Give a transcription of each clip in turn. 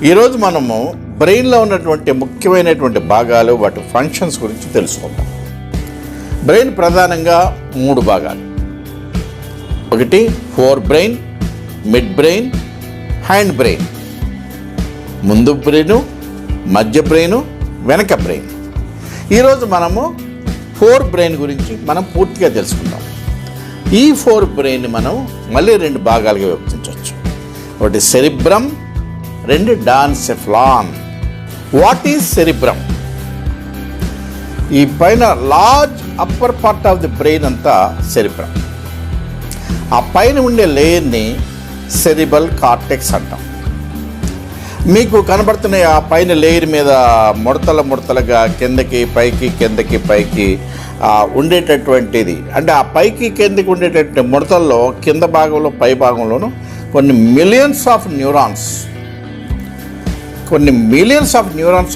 ఈరోజు మనము బ్రెయిన్లో ఉన్నటువంటి ముఖ్యమైనటువంటి భాగాలు, వాటి ఫంక్షన్స్ గురించి తెలుసుకుందాం. బ్రెయిన్ ప్రధానంగా 3 భాగాలు. ఒకటి four brain, mid brain, hand brain. ముందు బ్రెయిన్, మధ్య బ్రెయిన్, వెనక బ్రెయిన్. ఈరోజు మనము ఫోర్ బ్రెయిన్ గురించి మనం పూర్తిగా తెలుసుకుందాం. ఈ ఫోర్ బ్రెయిన్ మనం మళ్ళీ 2 భాగాలుగా విభజించవచ్చు. ఒకటి cerebrum, 2 diencephalon. What is cerebrum? ఈ పైన large upper part of the brain అంతా సెరిబ్రమ్. ఆ పైన ఉండే లేయర్ని సెరిబల్ కార్టెక్స్ అంటాం. మీకు కనబడుతున్న ఆ పైన లేయర్ మీద ముడతలుగా కిందకి పైకి ఉండేటటువంటిది, అంటే ఆ పైకి కిందకి ఉండేటటువంటి ముడతల్లో కింద భాగంలో పై భాగంలోనూ కొన్ని మిలియన్స్ ఆఫ్ న్యూరాన్స్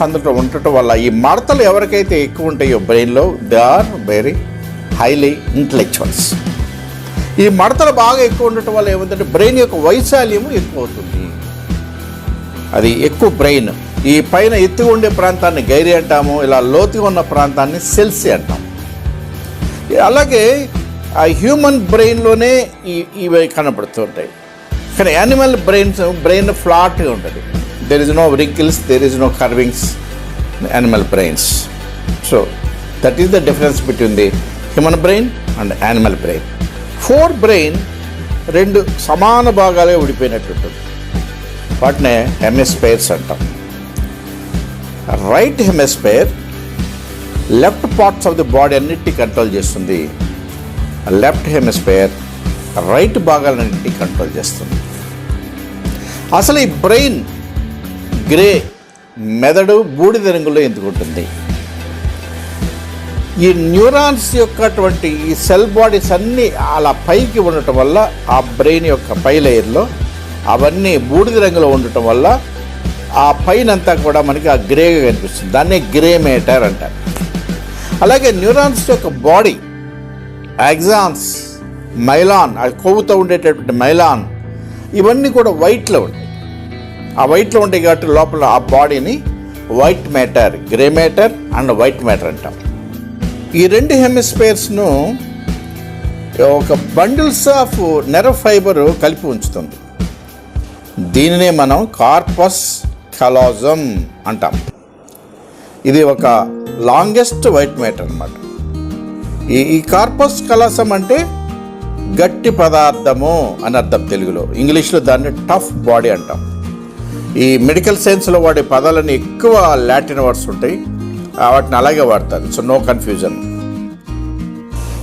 అందులో ఉండటం వల్ల ఈ మడతలు ఎవరికైతే ఎక్కువ ఉంటాయో బ్రెయిన్లో, they are very highly intellectuals. ఈ మడతలు బాగా ఎక్కువ ఉండటం వల్ల ఏమంటే బ్రెయిన్ యొక్క వైశాల్యము ఎక్కువ అవుతుంది. అది ఎక్కువ బ్రెయిన్. ఈ పైన ఎత్తుగా ఉండే ప్రాంతాన్ని గైరీ అంటాము, ఇలా లోతుగా ఉన్న ప్రాంతాన్ని సెల్సి అంటాం. అలాగే ఆ హ్యూమన్ బ్రెయిన్లోనే ఇవి కనపడుతుంటాయి. కానీ యానిమల్ బ్రెయిన్ ఫ్లాట్గా ఉంటుంది. There is no wrinkles, there is no curvings animal brains. So that is the difference between the human brain and animal brain. For brain 2 సమాన భాగాలుగా విడిపోయినట్టు ఉంటుంది. వాటినే హెమిస్ఫియర్స్ అంటాం. Right hemisphere left parts of the body అన్నిటినీ control చేస్తుంది. Left hemisphere right భాగాలన్నింటినీ control చేస్తుంది. అసలు ఈ బ్రెయిన్ గ్రే, మెదడు బూడిద రంగులో ఎందుకు ఉంటుంది? ఈ న్యూరాన్స్ యొక్కటువంటి ఈ సెల్ బాడీస్ అన్నీ అలా పైకి ఉండటం వల్ల ఆ బ్రెయిన్ యొక్క పై లేయర్లో అవన్నీ బూడిద రంగులో ఉండటం వల్ల ఆ పైన అంతా కూడా మనకి ఆ గ్రేగా కనిపిస్తుంది. దాన్నే గ్రే మేటర్ అంటారు. అలాగే న్యూరాన్స్ యొక్క బాడీ, యాక్సాన్స్, మైలాన్, ఆ కొవ్వుతో ఉండేటటువంటి మైలాన్, ఇవన్నీ కూడా వైట్లో ఉంటాయి. ఆ వైట్లో ఉంటాయి కాబట్టి లోపల ఆ బాడీని white matter, grey matter and white matter అంటాం. ఈ 2 హెమిస్ఫియర్స్ను ఒక బండిల్స్ ఆఫ్ నెర్వ్ ఫైబర్ కలిపి ఉంచుతుంది. దీనినే మనం కార్పస్ కాలోజమ్ అంటాం. ఇది ఒక లాంగెస్ట్ వైట్ మ్యాటర్ అన్నమాట. ఈ కార్పస్ కాలోజమ్ అంటే గట్టి పదార్థము అని అర్థం తెలుగులో. ఇంగ్లీష్లో దాన్ని టఫ్ బాడీ అంటాం. ఈ మెడికల్ సైన్స్లో వాడే పదాలన్నీ ఎక్కువ లాటిన్ వర్డ్స్ ఉంటాయి, వాటిని అలాగే వాడతారు. So no confusion.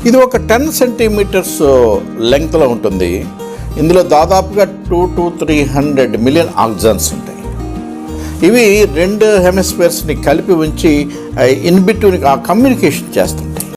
ఇది ఒక 10 సెంటీమీటర్స్ లెంగ్త్లో ఉంటుంది. ఇందులో దాదాపుగా 2 to 300 మిలియన్ ఆక్సాన్స్ ఉంటాయి. ఇవి 2 హెమిస్ఫియర్స్ని కలిపి ఉంచి ఇన్ బిట్వీన్ ఆ కమ్యూనికేషన్ చేస్తాం.